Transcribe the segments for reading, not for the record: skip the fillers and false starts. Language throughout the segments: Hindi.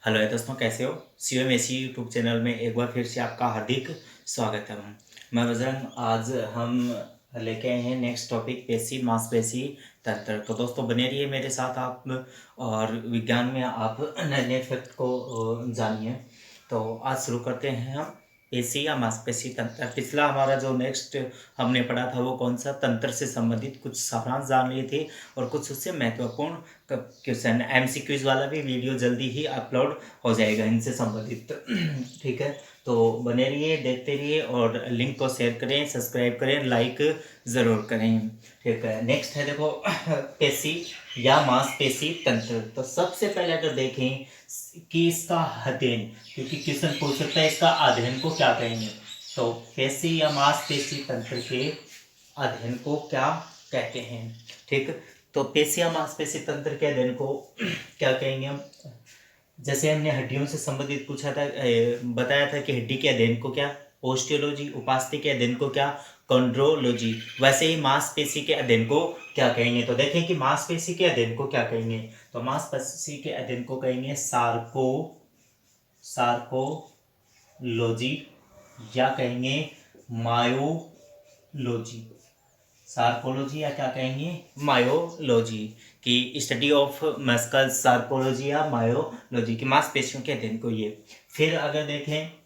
हेलो है दोस्तों, कैसे हो। CMAC यूट्यूब चैनल में एक बार फिर से आपका हार्दिक स्वागत है। मैं बजरंग। आज हम लेके आए हैं नेक्स्ट टॉपिक, पेशी मांसपेशी तंत्र। तो दोस्तों बने रहिए मेरे साथ आप, और विज्ञान में आप नए नए फैक्ट को जानिए। तो आज शुरू करते हैं हम पेशी या मांसपेशी तंत्र। पिछला हमारा जो नेक्स्ट हमने पढ़ा था वो कौन सा, तंत्र से संबंधित कुछ सारांश जान लिए थे और कुछ उससे महत्वपूर्ण क्वेश्चन। MCQs वाला भी वीडियो जल्दी ही अपलोड हो जाएगा इनसे संबंधित। ठीक है, तो बने रहिए, देखते रहिए और लिंक को शेयर करें, सब्सक्राइब करें, लाइक ज़रूर करें। ठीक है, नेक्स्ट है देखो पेशी या मांसपेशी तंत्र। तो सबसे पहले अगर देखें कि इसका अध्ययन, क्योंकि क्वेश्चन पूछ सकता है इसका अध्ययन को क्या कहेंगे, तो पेशी या मांसपेशी तंत्र के अध्ययन को क्या कहते हैं। ठीक, तो पेशी या मांसपेशी तंत्र के अध्ययन को क्या कहेंगे हम। जैसे हमने हड्डियों से संबंधित पूछा था, बताया था कि हड्डी के अध्ययन को क्या ओस्टियोलॉजी, उपास्थि के अध्ययन को क्या कॉन्ड्रोलॉजी, वैसे ही मांसपेशी के अध्ययन को क्या कहेंगे। तो देखें कि मांसपेशी के अध्ययन को क्या कहेंगे। तो मांसपेशी के अध्ययन को कहेंगे सार्कोलॉजी या कहेंगे मायोलॉजी। सार्कोलॉजी या क्या कहेंगे मायोलॉजी, की स्टडी ऑफ मस्कल सार्कोलॉजी या मायोलॉजी की मांसपेशियों के अध्ययन को ये। फिर अगर देखें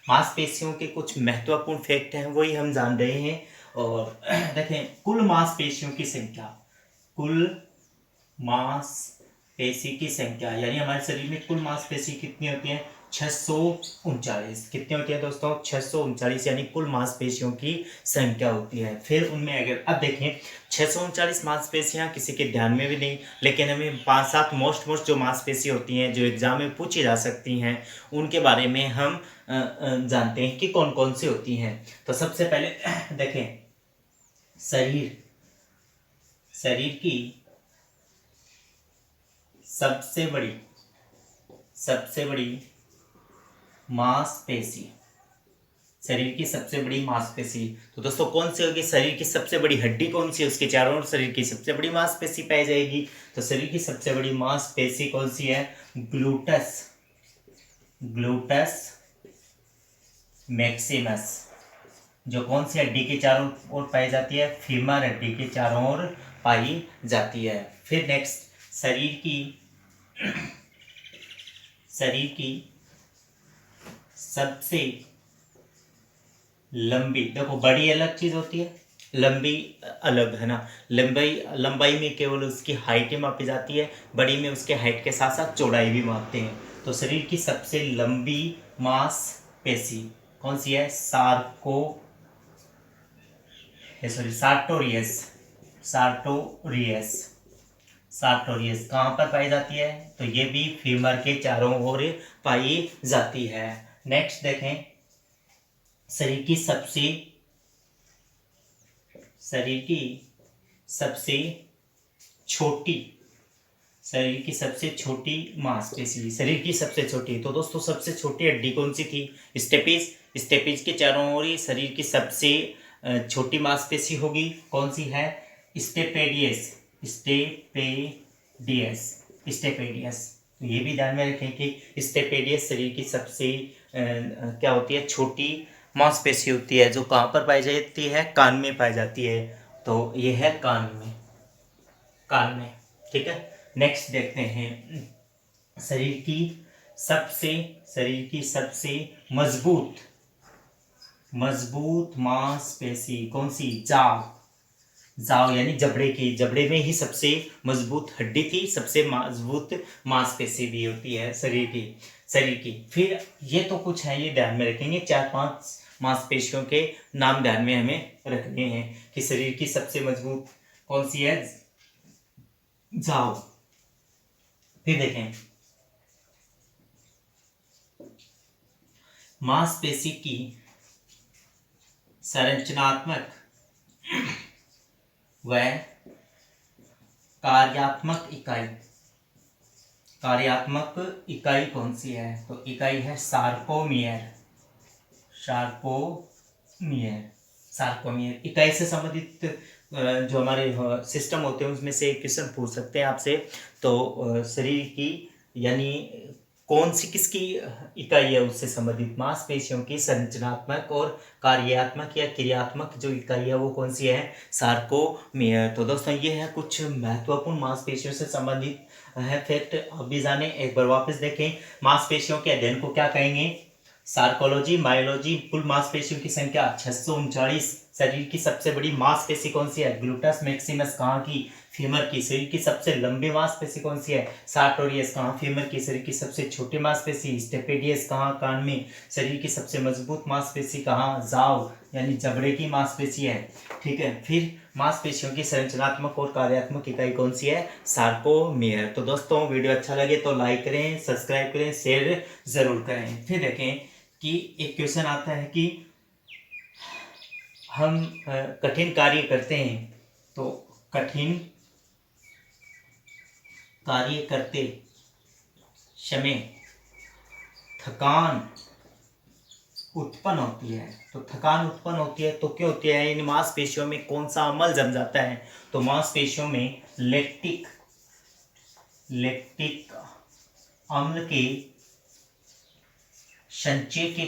मांसपेशियों के कुछ महत्वपूर्ण फैक्ट हैं वही हम जान रहे हैं। और देखें कुल मांसपेशियों की संख्या, कुल मांसपेशी की संख्या यानी हमारे शरीर में कुल मांसपेशी कितनी होती है 639। कितनी होती है दोस्तों 639, यानी कुल मांसपेशियों की संख्या होती है। फिर उनमें अगर अब देखें 639 मांसपेशियां किसी के ध्यान में भी नहीं, लेकिन हमें 5-7 मोस्ट जो मांसपेशी होती हैं जो एग्जाम में पूछी जा सकती हैं उनके बारे में हम जानते हैं कि कौन कौन सी होती हैं। तो सबसे पहले देखें शरीर की सबसे बड़ी मांसपेशी, शरीर की सबसे बड़ी मांसपेशी। तो दोस्तों कौन सी होगी, शरीर की सबसे बड़ी हड्डी कौन सी है, उसके चारों ओर शरीर की सबसे बड़ी मांसपेशी पाई जाएगी। तो शरीर की सबसे बड़ी मांसपेशी कौन सी है, ग्लूटस मैक्सिमस। जो कौन सी हड्डी के चारों ओर पाई जाती है, फीमर हड्डी के चारों ओर पाई जाती है। फिर नेक्स्ट शरीर की सबसे लंबी, देखो बड़ी अलग चीज होती है, लंबी अलग है ना। लंबाई में केवल उसकी हाइट ही मापी जाती है, बड़ी में उसके हाइट के साथ साथ चौड़ाई भी मापते हैं। तो शरीर की सबसे लंबी मांसपेशी कौन सी है, सार्टोरियस कहाँ पर पाई जाती है, तो ये भी फीमर के चारों ओर पाई जाती है। नेक्स्ट देखें शरीर की सबसे छोटी मांसपेशी, शरीर की सबसे छोटी। तो दोस्तों सबसे छोटी हड्डी कौन सी थी, स्टेपीज के चारों ओर शरीर की सबसे छोटी मांसपेशी होगी, कौन सी है, स्टेपेडियस। तो ये भी ध्यान में रखें कि स्टेपेडियस शरीर की सबसे क्या होती है, छोटी मांसपेशी होती है, जो कहाँ पर पाई जाती है, कान में पाई जाती है। तो ये है कान में। ठीक है, नेक्स्ट देखते हैं शरीर की सबसे मजबूत मांसपेशी कौन सी, जाव यानी जबड़े में ही सबसे मजबूत हड्डी थी, सबसे मजबूत मांसपेशी भी होती है शरीर की। फिर ये तो कुछ है, ये ध्यान में रखेंगे, 4-5 मांसपेशियों के नाम ध्यान में हमें रखने हैं कि शरीर की सबसे मजबूत कौन सी है, जाव। फिर देखें मांसपेशी की संरचनात्मक व कार्यात्मक इकाई कौन सी है, तो इकाई है सार्कोमियर। इकाई से संबंधित जो हमारे सिस्टम होते हैं उसमें से एक क्वेश्चन पूछ सकते हैं आपसे। तो शरीर की यानी कौन सी किसकी इकाई है उससे संबंधित? मांसपेशियों की संरचनात्मक और कार्यात्मक या क्रियात्मक जो इकाई है वो कौन सी है? सार्कोमियर। तो दोस्तों ये है कुछ महत्वपूर्ण मांसपेशियों से संबंधित है फैक्ट। अब भी जाने, एक बार वापस देखें। मांसपेशियों के अध्ययन को क्या कहेंगे? सार्कोलॉजी। मायोलॉजी। कुल मांसपेशियों की संख्या 639। शरीर की सबसे बड़ी मांसपेशी कौन सी है? Gluteus Maximus. कहाँ की? फीमर की। शरीर की सबसे लंबी मांसपेशी कौन सी है? सार्टोरियस। कहाँ? फीमर की। शरीर की सबसे छोटी मांसपेशी स्टेपेडियस। कहाँ? कान में। शरीर की सबसे मजबूत मांसपेशी कहाँ? जाव यानी जबड़े की मांसपेशी है। ठीक है। फिर मांसपेशियों की संरचनात्मक और कार्यात्मक इकाई कौन सी है? सार्कोमियर। तो दोस्तों वीडियो अच्छा लगे तो लाइक करें, सब्सक्राइब करें, शेयर जरूर करें। फिर देखें कि एक क्वेश्चन आता है कि हम कठिन कार्य करते हैं, तो कठिन कार्य करते समय थकान उत्पन्न होती है। तो थकान उत्पन्न होती है तो क्यों होती है? इन मांसपेशियों में कौन सा अम्ल जम जाता है? तो मांसपेशियों में लैक्टिक अम्ल के संचय के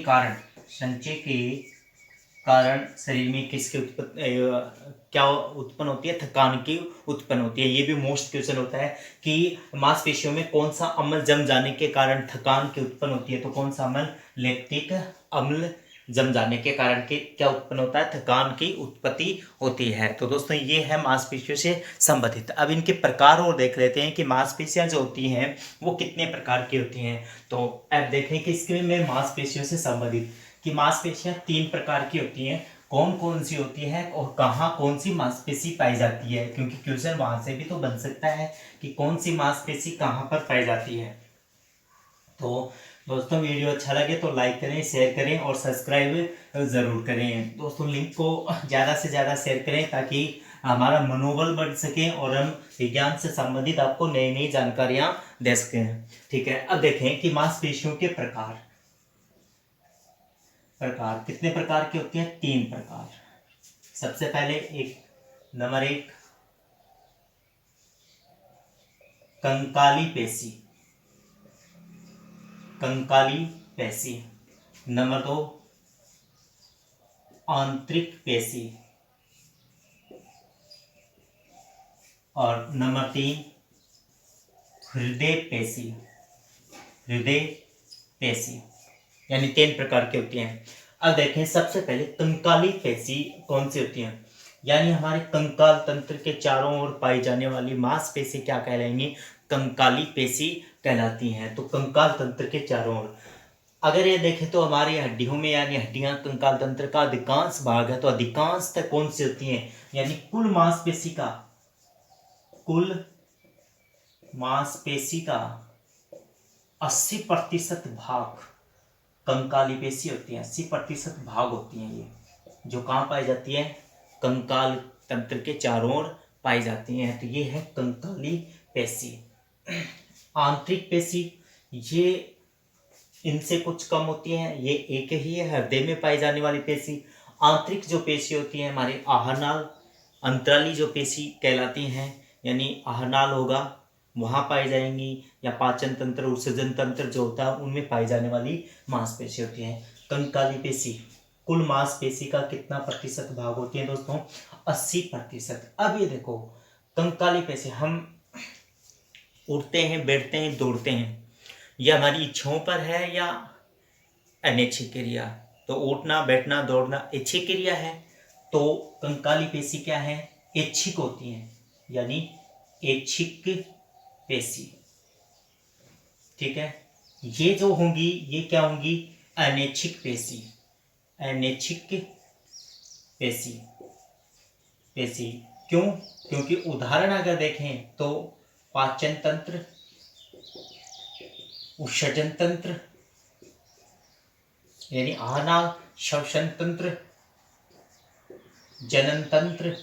कारण शरीर में किसके क्या उत्पन्न होती है? थकान की उत्पन्न होती है। ये भी मोस्ट क्वेश्चन होता है कि मांसपेशियों में कौन सा अम्ल जम जाने के कारण थकान की उत्पन्न होती है? तो कौन सा अम्ल? लैक्टिक अम्ल जम जाने के कारण के क्या उत्पन्न होता है? थकान की उत्पत्ति होती है। तो दोस्तों ये है मांसपेशियों से संबंधित। अब इनके प्रकार और देख लेते हैं कि मांसपेशियां जो होती हैं वो कितने प्रकार की होती हैं। तो अब देखें कि इसके में मांसपेशियों से संबंधित कि मांसपेशियां 3 प्रकार की होती हैं। कौन कौन सी होती है और कहाँ कौन सी मांसपेशी पाई जाती है? क्योंकि क्वेश्चन वहां से भी तो बन सकता है कि कौन सी मांसपेशी कहाँ पर पाई जाती है। तो दोस्तों वीडियो अच्छा लगे तो लाइक करें, शेयर करें और सब्सक्राइब ज़रूर करें। दोस्तों लिंक को ज़्यादा से ज़्यादा शेयर करें ताकि हमारा मनोबल बढ़ सके और हम विज्ञान से संबंधित आपको नई नई जानकारियाँ दे सकें। ठीक है। अब देखें कि मांसपेशियों के प्रकार कितने प्रकार की होती हैं? 3 प्रकार। सबसे पहले नंबर 1 कंकाली पेशी। नंबर 2 आंतरिक पेशी। और नंबर 3 हृदय पेशी। यानी 3 प्रकार की होती हैं। अब देखें सबसे पहले कंकाली पेशी कौन सी होती है? यानी हमारे कंकाल तंत्र के चारों ओर पाई जाने वाली मांसपेशी क्या कहलाएंगी? कंकाली पेशी कहलाती हैं। तो कंकाल तंत्र के चारों ओर अगर ये देखें तो हमारी हड्डियों में, यानी हड्डियां कंकाल तंत्र का अधिकांश भाग है, तो अधिकांश तक कौन सी होती हैं? यानी कुल मांसपेशी का 80% भाग कंकाली पेशी होती है। 80% भाग होती हैं ये, जो कहाँ पाई जाती है? कंकाल तंत्र के चारों ओर पाई जाती हैं। तो ये है कंकाली पेशी। आंतरिक पेशी ये इनसे कुछ कम होती हैं। ये एक ही है, हृदय में पाई जाने वाली पेशी। आंतरिक जो पेशी होती है हमारे आहारनाल अंतराली जो पेशी कहलाती हैं, यानी आहारनाल होगा वहाँ पाई जाएंगी, या पाचन तंत्र उत्सर्जन तंत्र जो होता है उनमें पाई जाने वाली मांसपेशी होती है। कंकाली पेशी कुल मांसपेशी का कितना प्रतिशत भाग होती है दोस्तों? 80%। अब ये देखो कंकाली पेशी, हम उठते हैं, बैठते हैं, दौड़ते हैं, यह हमारी इच्छाओं पर है या अनैच्छिक क्रिया? तो उठना, बैठना, दौड़ना ऐच्छिक क्रिया है। तो कंकाली पेशी क्या है? ऐच्छिक होती हैं, यानी ऐच्छिक पेशी। ठीक है। ये जो होंगी ये क्या होंगी? अनैच्छिक पेशी। क्यों? क्योंकि उदाहरण अगर देखें तो पाचन तंत्र, उत्सर्जन तंत्र यानी आहारनाल, श्वसन तंत्र, जनन तंत्र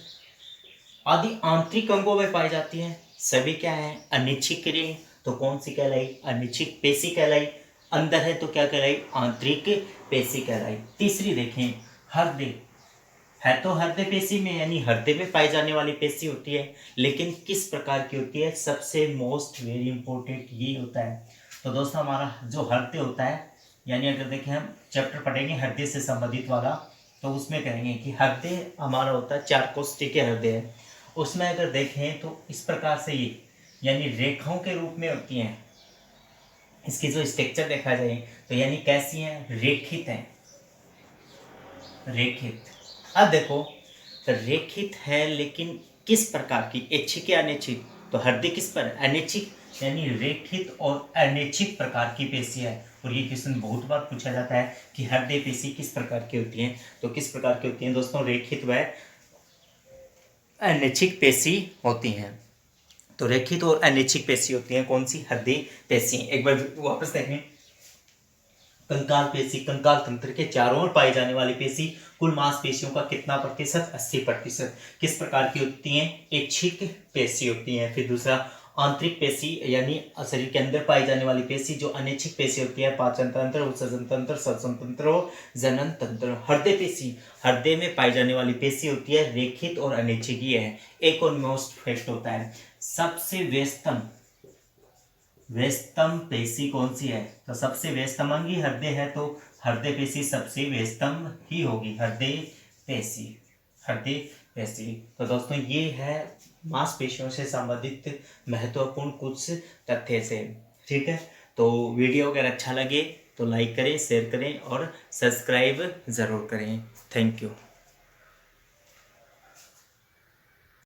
आदि आंतरिक अंगों में पाई जाती हैं। सभी क्या है? अनिच्छिक क्रिया। तो कौन सी कहलाई? अनिच्छिक पेशी कहलाई। अंदर है तो क्या कहलाई? आंतरिक पेशी कहलाई। तीसरी देखें हृदय है, तो हृदय पेशी में यानी हृदय में पाई जाने वाली पेशी होती है, लेकिन किस प्रकार की होती है? सबसे मोस्ट वेरी इंपॉर्टेंट ये होता है, तो दोस्तों हमारा जो हृदय होता है, यानी अगर देखें हम चैप्टर पढ़ेंगे हृदय से संबंधित वाला, तो उसमें कहेंगे कि हृदय हमारा होता है 4 कोष्ठी के हृदय है। उसमें अगर देखें तो इस प्रकार से ये यानी रेखाओं के रूप में होती हैं। इसकी जो स्ट्रक्चर देखा जाए तो यानी कैसी है, रेखित है, रेखित। अब देखो तो रेखित है लेकिन किस प्रकार की, ऐच्छिक या अनैच्छिक? तो हृदय किस पर, अनैच्छिक, यानी रेखित और अनैच्छिक प्रकार की पेशी है। और ये क्वेश्चन बहुत बार पूछा जाता है कि हृदय पेशी किस प्रकार की होती है। तो किस प्रकार की होती है दोस्तों, रेखित व अनैच्छिक पेशी होती हैं। तो रेखित और अनैच्छिक पेशी होती हैं कौन सी, हृदय पेशी। एक बार वापस देखें, कंकाल पेशी, कंकाल तंत्र के चारों ओर पाई जाने वाली पेशी कुल मांसपेशियों का कितना प्रतिशत, 80%। किस प्रकार की होती हैं, ऐच्छिक पेशी होती हैं। फिर दूसरा आंतरिक पेशी यानी शरीर के अंदर पाई जाने वाली पेशी जो अनैच्छिक पेशी होती है, पाचन तंत्र, उत्सर्जन तंत्र, श्वसन तंत्र और जनन तंत्र। हृदय पेशी, हृदय में पाई जाने वाली पेशी होती है रेखित और अनैच्छिक। ये है एक और मोस्ट फैक्ट होता है, सबसे व्यस्तम पेशी कौन सी है? तो सबसे व्यस्तम अंग ही हृदय है, तो हृदय पेशी सबसे व्यस्तम ही होगी, हृदय पेशी, हृदय पेशी। तो दोस्तों ये है मांसपेशियों से संबंधित महत्वपूर्ण कुछ तथ्य से। ठीक है, तो वीडियो अगर अच्छा लगे तो लाइक करें, शेयर करें और सब्सक्राइब ज़रूर करें। Thank you.